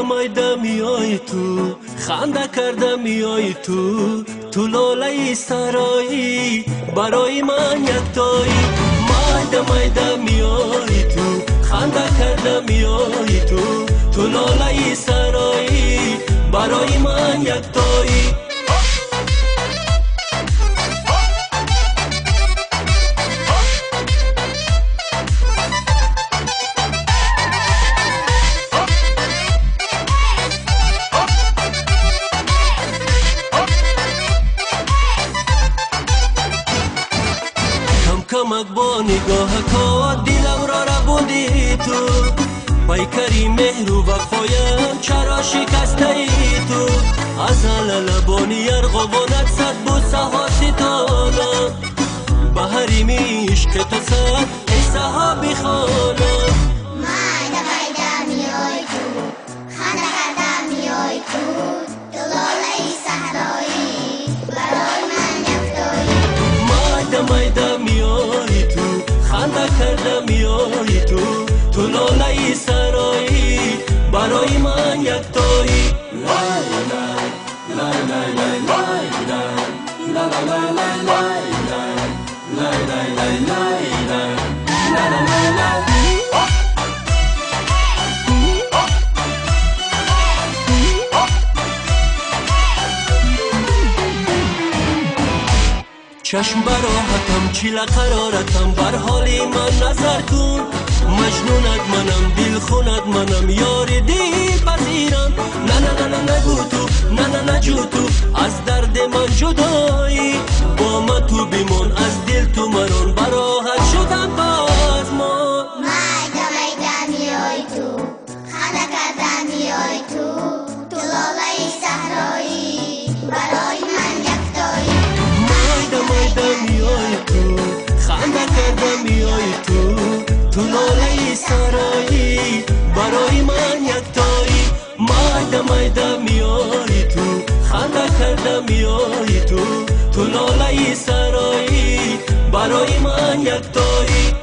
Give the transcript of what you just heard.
مایده میای تو، خنده کرده میای تو لاله سرایی برای من یکتایی. مایده میای تو، خنده کرده میای تو لاله سرایی برای من یکتایی. کمک با نگاه کا دلم را ربودی تو، پیکری مهر و وفایم چرا شکسته ای تو. از لبانی ارغوانت صد بوسه ها ستانم، به حریم عشق تو صد قصه ها بخوانم. مایده میای تو، خنده کرده میای تو لاله صحرایی برای من یکتایی. مایده میای تو، خنده کرده میای تو لاله سرایی برای من یکتایی. چشم براحتم چیل قرارتم، بر حالی من نظر کن. مجنونت منم، دل خونت منم، یار دل پذیرم. نه نگو تو، نه جو تو، از درد من جدایی. با من تو بیمون، از دل تو مرون، براحت شدم تا از ما. مایده میای تو، خنده کرده میای تو لاله صحرایی برای من یکتایی. مایده میای تو، خنده کرده میای تو لاله سرایی برای من یکتایی. مایده میای تو، خنده کرده میای تو لاله سرایی برای من یکتایی.